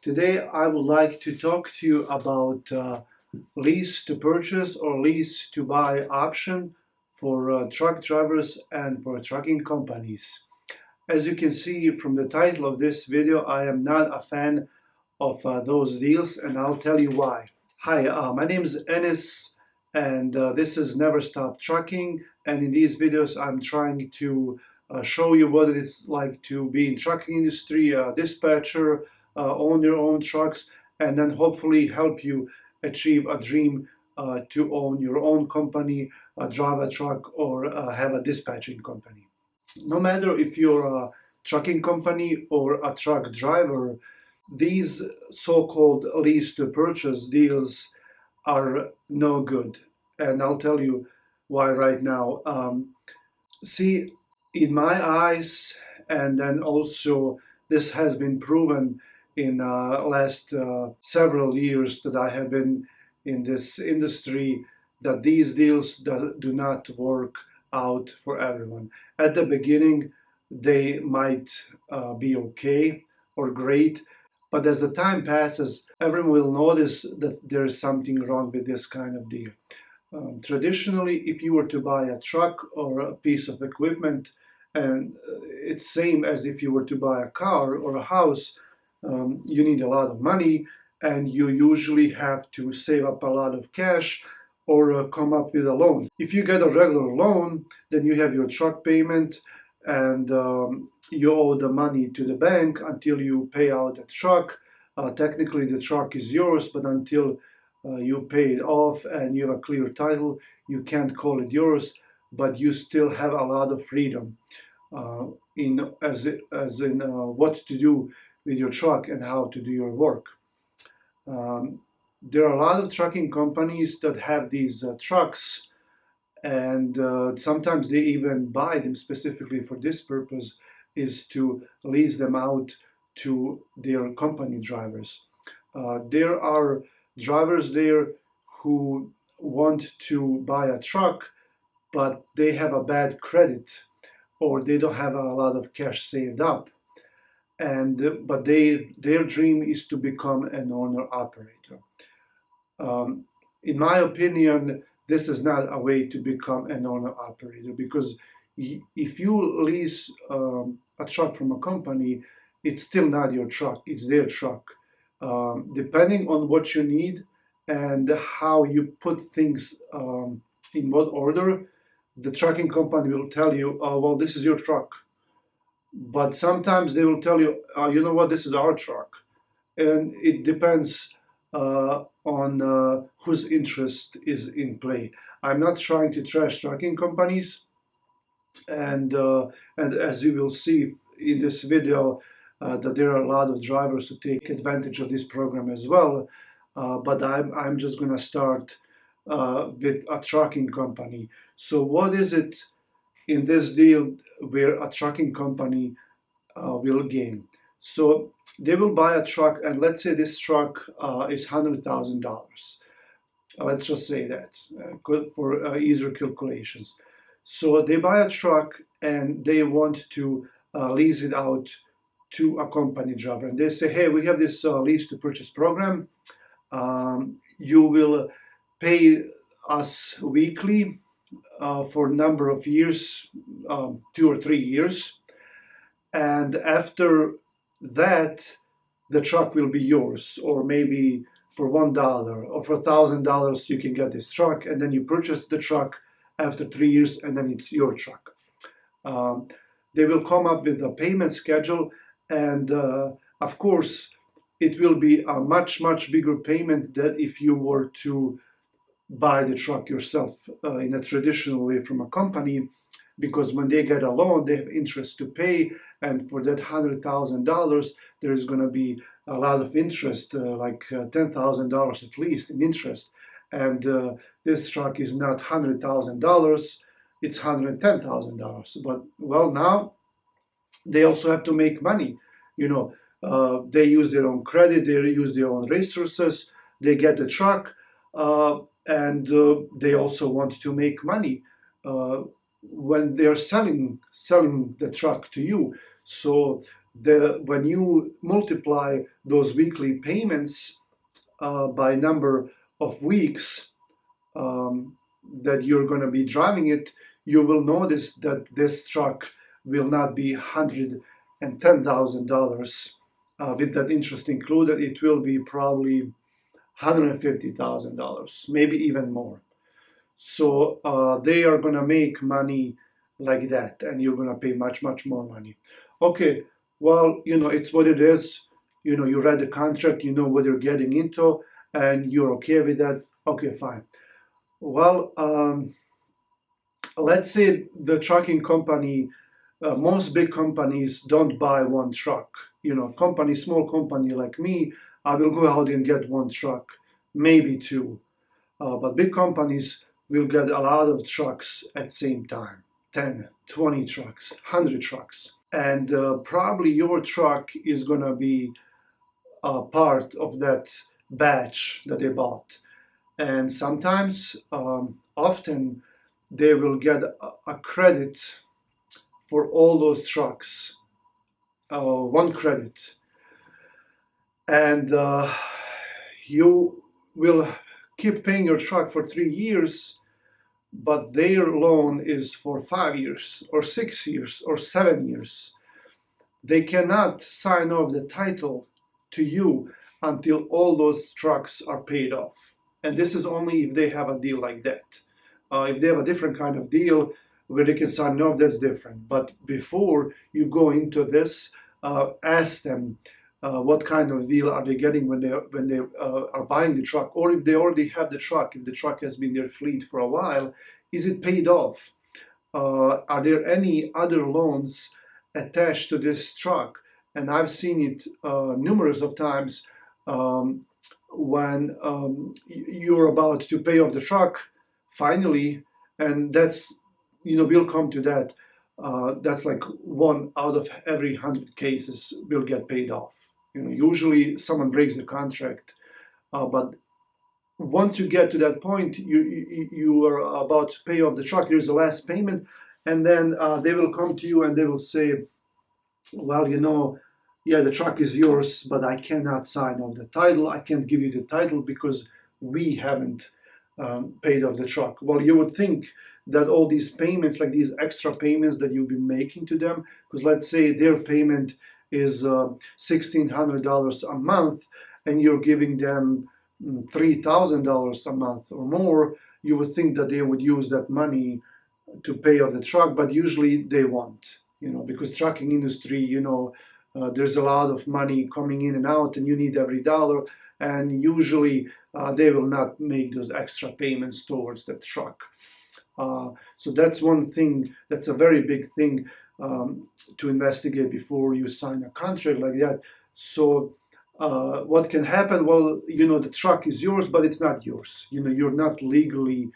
Today I would like to talk to you about lease to purchase or lease to buy option for truck drivers and for trucking companies. As you can see from the title of this video, I am not a fan of those deals, and I'll tell you why. Hi, my name is Enes, and this is Never Stop Trucking, and in these videos I'm trying to show you what it is like to be in trucking industry, dispatcher, own your own trucks, and then hopefully help you achieve a dream to own your own company, drive a truck, or have a dispatching company. No matter if you're a trucking company or a truck driver, these so-called lease to purchase deals are no good. And I'll tell you why right now. See, in my eyes, and then also this has been proven in last several years that I have been in this industry, that these deals do not work out for everyone. At the beginning, they might be okay or great, but as the time passes, everyone will notice that there is something wrong with this kind of deal. Traditionally, if you were to buy a truck or a piece of equipment, and it's same as if you were to buy a car or a house, you need a lot of money, and you usually have to save up a lot of cash or come up with a loan. If you get a regular loan, then you have your truck payment, and you owe the money to the bank until you pay out the truck. Technically, the truck is yours, but until you pay it off and you have a clear title, you can't call it yours, but you still have a lot of freedom as in what to do with your truck and how to do your work. There are a lot of trucking companies that have these trucks, and sometimes they even buy them specifically for this purpose, is to lease them out to their company drivers. There are drivers there who want to buy a truck, but they have a bad credit or they don't have a lot of cash saved up, and but their dream is to become an owner operator. Um, in my opinion, this is not a way to become an owner operator, because if you lease a truck from a company, it's still not your truck, it's their truck. Depending on what you need and how you put things in what order, the trucking company will tell you, oh, well, this is your truck. But sometimes they will tell you, you know what, this is our truck. And it depends on whose interest is in play. I'm not trying to trash trucking companies, and as you will see in this video, that there are a lot of drivers who take advantage of this program as well. But I'm just going to start with a trucking company. So what is it in this deal where a trucking company will gain? So they will buy a truck, and let's say this truck is $100,000. Let's just say that, good for easier calculations. So they buy a truck and they want to lease it out to a company driver. And they say, hey, we have this lease to purchase program. You will pay us weekly for a number of years, 2 or 3 years. And after that, the truck will be yours, or maybe for $1 or for $1,000 you can get this truck, and then you purchase the truck after 3 years, and then it's your truck. They will come up with a payment schedule, and of course it will be a much bigger payment than if you were to buy the truck yourself in a traditional way from a company, because when they get a loan, they have interest to pay, and for that $100,000, there is going to be a lot of interest, like $10,000 at least in interest. And this truck is not $100,000; it's $110,000. But well, now they also have to make money. They use their own credit, they use their own resources, they get a truck, and they also want to make money when they're selling the truck to you. So when you multiply those weekly payments by number of weeks that you're going to be driving it, you will notice that this truck will not be $110,000 with that interest included. It will be probably $150,000, maybe even more. So they are going to make money like that, and you're going to pay much, much more money. Okay, well, it's what it is. You read the contract, you know what you're getting into, and you're okay with that. Okay, fine. Well, let's say the trucking company, most big companies don't buy one truck. Small company like me, I will go out and get one truck, maybe two. But big companies will get a lot of trucks at the same time, 10, 20 trucks, 100 trucks. And probably your truck is going to be a part of that batch that they bought. And sometimes, often, they will get a credit for all those trucks, one credit. And you will keep paying your truck for 3 years, but their loan is for 5 years or 6 years or 7 years. They cannot sign off the title to you until all those trucks are paid off. And this is only if they have a deal like that. If they have a different kind of deal where they can sign off, that's different. But before you go into this, ask them what kind of deal are they getting when they are buying the truck, or if they already have the truck, if the truck has been their fleet for a while, is it paid off? Are there any other loans attached to this truck? And I've seen it numerous of times when you're about to pay off the truck finally, and that's we'll come to that. That's like 1 out of every 100 cases will get paid off. Usually someone breaks the contract, but once you get to that point, you are about to pay off the truck. Here's the last payment, and then they will come to you and they will say, well, yeah, the truck is yours, but I cannot sign off the title. I can't give you the title because we haven't paid off the truck. Well, you would think that all these payments, like these extra payments that you'll be making to them, because let's say their payment is $1,600 a month, and you're giving them $3,000 a month or more, you would think that they would use that money to pay off the truck, but usually they won't, because trucking industry, there's a lot of money coming in and out, and you need every dollar, and usually they will not make those extra payments towards that truck. So that's one thing, that's a very big thing to investigate before you sign a contract like that. So what can happen? Well, the truck is yours, but it's not yours. You're not legally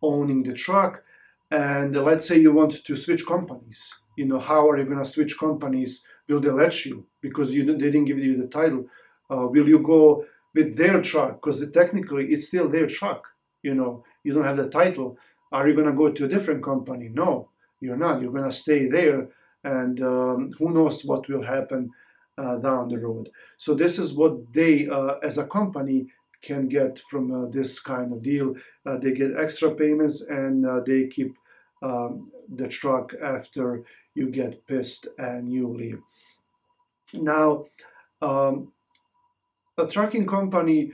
owning the truck. And let's say you want to switch companies. How are you going to switch companies? Will they let you? Because they didn't give you the title. Will you go with their truck? Because technically it's still their truck. You don't have the title. Are you going to go to a different company? No, you're not. You're going to stay there. And who knows what will happen down the road. So this is what they, as a company, can get from this kind of deal. They get extra payments, and they keep the truck after you get pissed and you leave. Now, a trucking company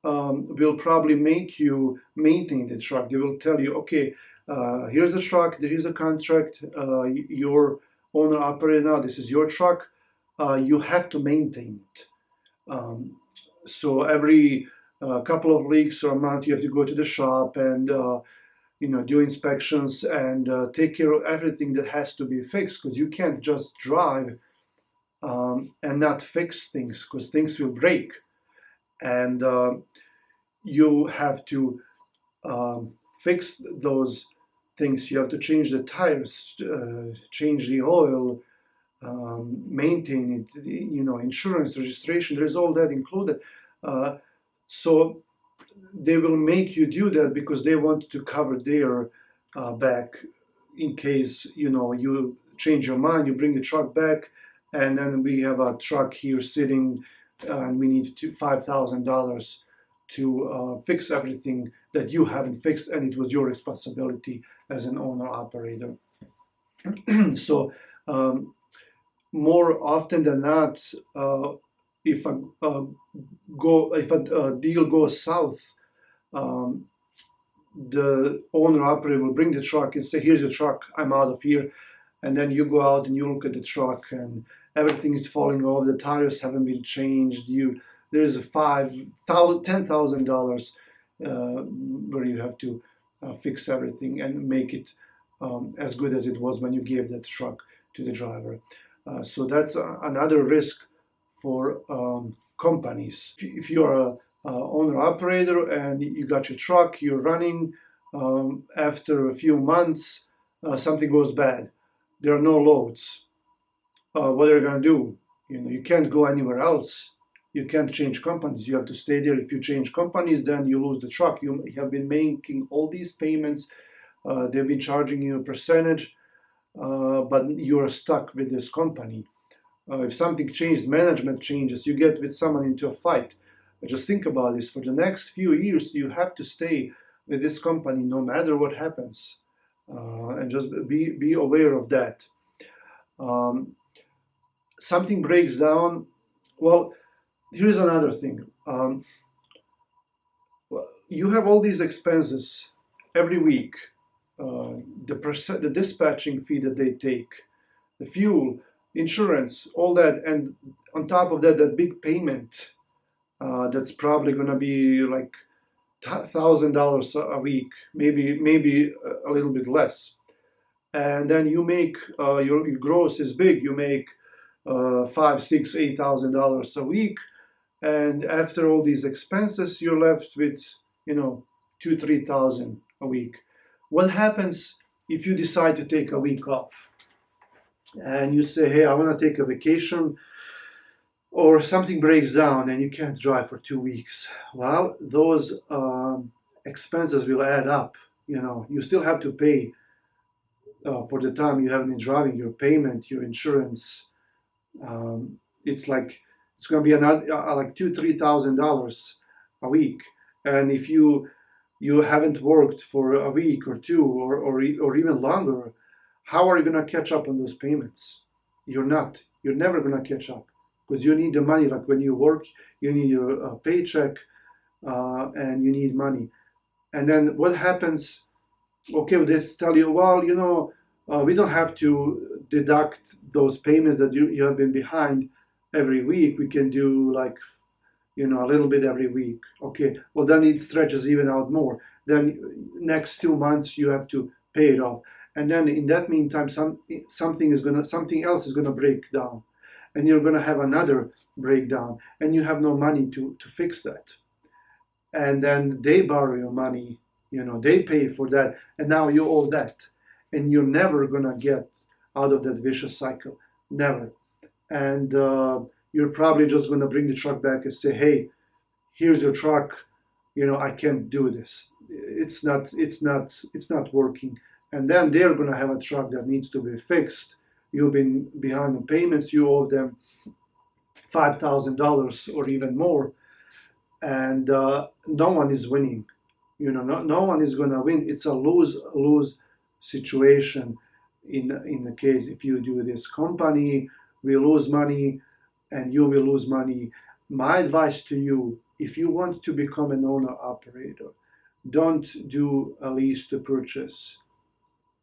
will probably make you maintain the truck. They will tell you, okay, here's the truck, there is a contract, your owner operator now, this is your truck, you have to maintain it. So every couple of weeks or a month, you have to go to the shop and do inspections and take care of everything that has to be fixed, because you can't just drive and not fix things, because things will break. And you have to fix those things. You have to change the tires, change the oil, maintain it, insurance, registration, there's all that included. So they will make you do that because they want to cover their back in case, you change your mind, you bring the truck back and then we have a truck here sitting, and we need $5,000 to fix everything that you haven't fixed, and it was your responsibility as an owner operator. So more often than not, if a deal goes south, um, the owner operator will bring the truck and say, "Here's your truck. I'm out of here." And then you go out and you look at the truck, and everything is falling off. The tires haven't been changed. There's a $10,000 where you have to fix everything and make it as good as it was when you gave that truck to the driver. So that's another risk for companies. If you are a owner operator and you got your truck, you're running, after a few months, something goes bad. There are no loads. What are you going to do? You can't go anywhere else. You can't change companies. You have to stay there. If you change companies, then you lose the truck. You have been making all these payments. They've been charging you a percentage, but you're stuck with this company. If something changes, management changes, you get with someone into a fight. Just think about this. For the next few years, you have to stay with this company no matter what happens. And just be aware of that. Something breaks down. Well, here's another thing. You have all these expenses every week. The dispatching fee that they take, the fuel, insurance, all that, and on top of that, that big payment that's probably going to be like $1,000 a week, maybe a little bit less. And then you make your gross is big. You make $5, $6, $8,000 a week, and after all these expenses, you're left with $2,000, $3,000 a week. What happens if you decide to take a week off and you say, "Hey, I want to take a vacation," or something breaks down and you can't drive for 2 weeks? Well, those expenses will add up. You still have to pay for the time you haven't been driving, your payment, your insurance. It's going to be another like $2,000-$3,000 a week. And if you haven't worked for a week or two or even longer, how are you going to catch up on those payments? You're not. You're never going to catch up, because you need the money. Like when you work, you need your paycheck, and you need money. And then what happens? Okay, they tell you, well, we don't have to deduct those payments that you have been behind every week. We can do like, a little bit every week. Okay, well, then it stretches even out more. Then next 2 months you have to pay it off. And then in that meantime, something else is gonna break down, and you're gonna have another breakdown, and you have no money to fix that. And then they borrow your money, they pay for that, and now you owe that, and you're never gonna get out of that vicious cycle, never. And you're probably just gonna bring the truck back and say, "Hey, here's your truck. I can't do this. It's not working." And then they're gonna have a truck that needs to be fixed. You've been behind on payments. You owe them $5,000 or even more, and no one is winning. No one is gonna win. It's a lose situation. In the case if you do this, company will lose money, and you will lose money. My advice to you: if you want to become an owner operator, don't do a lease to purchase.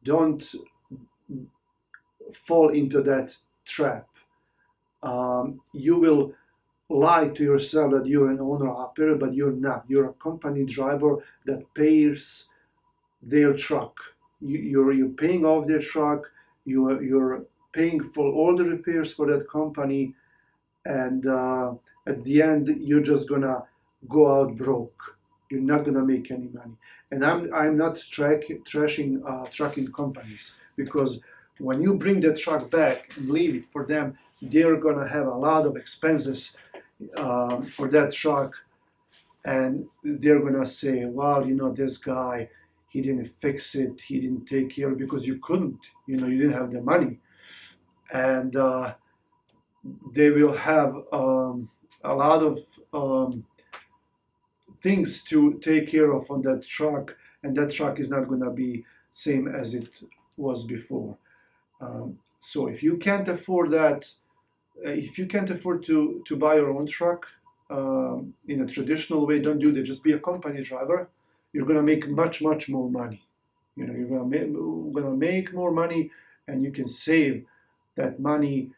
Don't fall into that trap. You will lie to yourself that you're an owner operator, but you're not. You're a company driver that pays their truck. You're paying off their truck. You're paying for all the repairs for that company, and at the end you're just gonna go out broke. You're not gonna make any money. And I'm not trashing trucking companies, because when you bring the truck back and leave it for them, they're gonna have a lot of expenses for that truck, and they're gonna say, "Well, this guy, he didn't fix it, he didn't take care," because you couldn't, you didn't have the money. And they will have a lot of um, things to take care of on that truck, and that truck is not going to be same as it was before. So if you can't afford that, if you can't afford to buy your own truck in a traditional way, don't do that. Just be a company driver. You're going to make much more money. You know, you're going to make more money, and you can save that money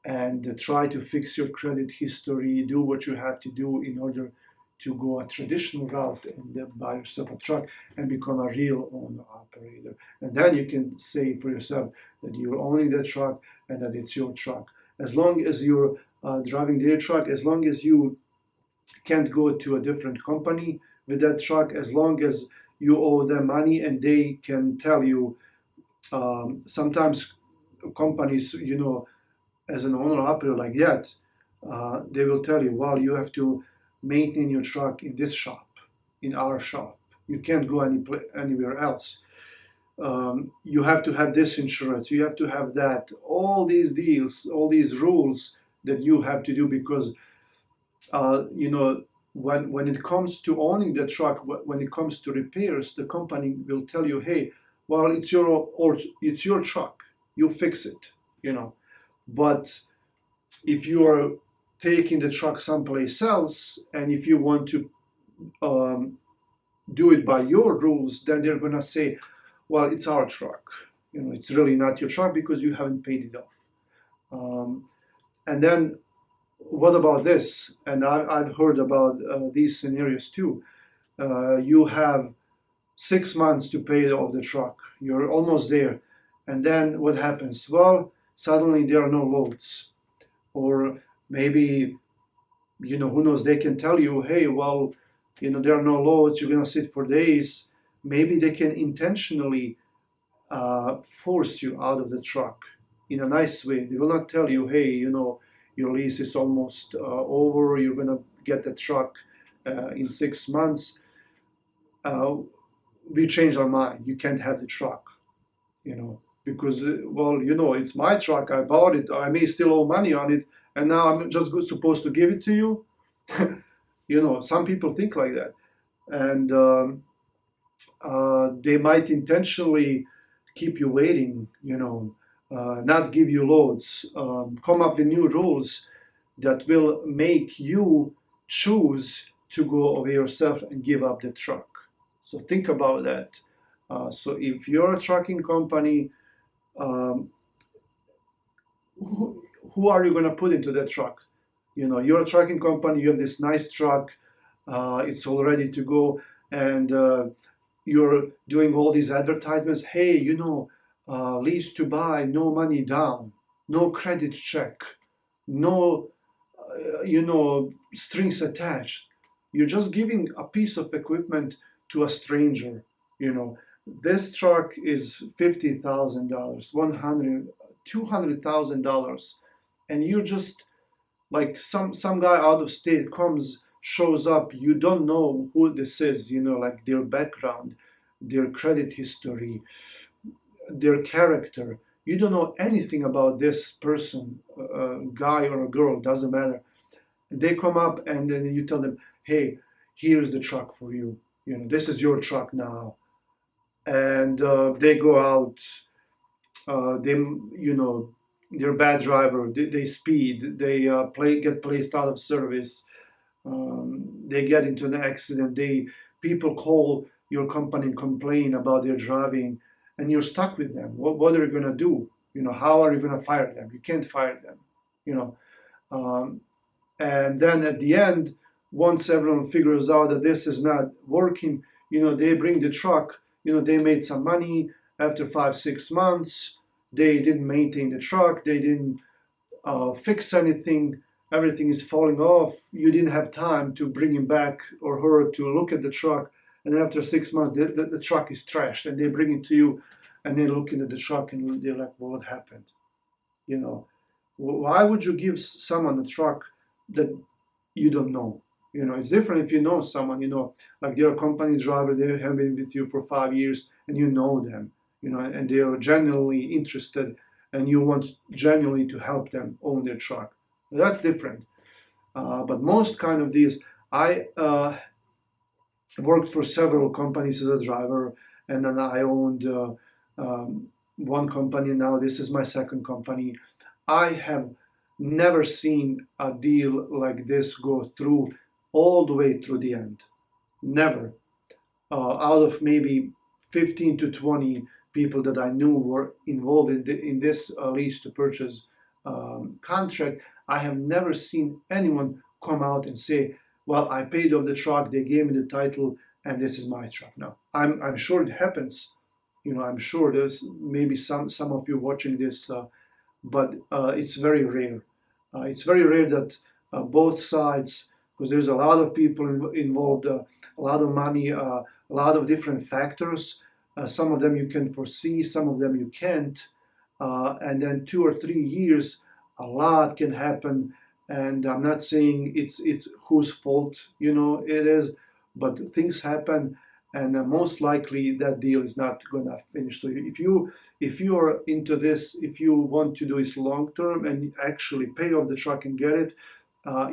and try to fix your credit history, do what you have to do in order to go a traditional route and buy yourself a truck and become a real owner operator. And then you can say for yourself that you're owning that truck and that it's your truck. As long as you're driving their truck, as long as you can't go to a different company with that truck, as long as you owe them money and they can tell you, sometimes companies, you know, as an owner operator like that, they will tell you, well, you have to maintain your truck in this shop, in our shop. You can't go anywhere else. You have to have this insurance. You have to have that. All these deals, all these rules that you have to do because, you know, when it comes to owning the truck, when it comes to repairs, the company will tell you, hey, well, it's your truck. You fix it, you know. But if you are taking the truck someplace else and if you want to um, do it by your rules, then they're going to say, well, it's our truck. You know, it's really not your truck because you haven't paid it off. And then what about this? And I've heard about these scenarios too. You have 6 months to pay off the truck. You're almost there. And then what happens? Well, suddenly there are no loads. Or maybe, you know, who knows, they can tell you, hey, well, you know, there are no loads, you're going to sit for days. Maybe they can intentionally force you out of the truck in a nice way. They will not tell you, hey, you know, your lease is almost over, you're going to get the truck in 6 months. We changed our mind. You can't have the truck, you know, because, well, you know, it's my truck. I bought it. I may still owe money on it. And now I'm just supposed to give it to you. You know, some people think like that. And they might intentionally keep you waiting, you know, not give you loads, come up with new rules that will make you choose to go over yourself and give up the truck. So think about that. So if you're a trucking company, um, who are you going to put into that truck? You know, you're a trucking company, you have this nice truck, it's all ready to go, and you're doing all these advertisements. Hey, you know, lease to buy, no money down, no credit check, no, you know, strings attached. You're just giving a piece of equipment to a stranger. You know, this truck is $50,000, 100, $200,000, and you just like some guy out of state comes, shows up, you don't know who this is, you know, like their background, their credit history, their character. You don't know anything about this person, guy or a girl, doesn't matter. They come up and then you tell them, hey, here's the truck for you, you know, this is your truck now. And they go out, they, you know, they're a bad driver, they speed, they get placed out of service, they get into an accident, people call your company and complain about their driving, and you're stuck with them. What are you going to do? You know, how are you going to fire them? You can't fire them, you know. um, and then at the end, once everyone figures out that this is not working, you know, they bring the truck, you know, they made some money after 5 6 months, they didn't maintain the truck, they didn't fix anything, everything is falling off, you didn't have time to bring him back or her to look at the truck, and after 6 months the truck is trashed and they bring it to you and they're looking at the truck and they're like, well, what happened? You know, why would you give someone a truck that you don't know? You know, it's different if you know someone, you know, like they're a company driver, they have been with you for 5 years and you know them, you know, and they are genuinely interested and you want genuinely to help them own their truck. That's different. But most kind of deals, I worked for several companies as a driver, and then I owned one company. Now this is my second company. I have never seen a deal like this go through all the way through the end. Never. Out of maybe 15 to 20 people that I knew were involved in this lease to purchase contract, I have never seen anyone come out and say, well, I paid off the truck, they gave me the title, and this is my truck now. I'm sure it happens. I'm sure there's maybe some of you watching this, but it's very rare. It's very rare that both sides, because there's a lot of people involved, a lot of money, a lot of different factors. Some of them you can foresee, some of them you can't. And then 2 or 3 years, a lot can happen. And I'm not saying it's whose fault it is, but things happen, and most likely that deal is not gonna finish. So if you are into this, if you want to do this long term and actually pay off the truck and get it,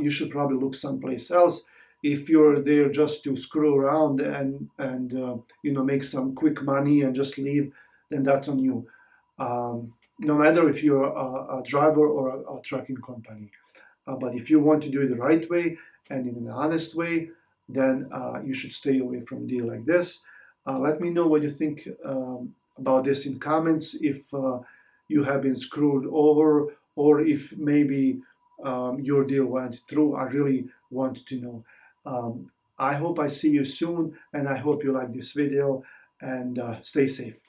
you should probably look someplace else. If you're there just to screw around and make some quick money and just leave, then that's on you. No matter if you're a driver or a trucking company. But if you want to do it the right way and in an honest way, then you should stay away from a deal like this. Let me know what you think about this in comments. If you have been screwed over, or if maybe your deal went through. I really want to know. I hope I see you soon, and I hope you like this video, and stay safe.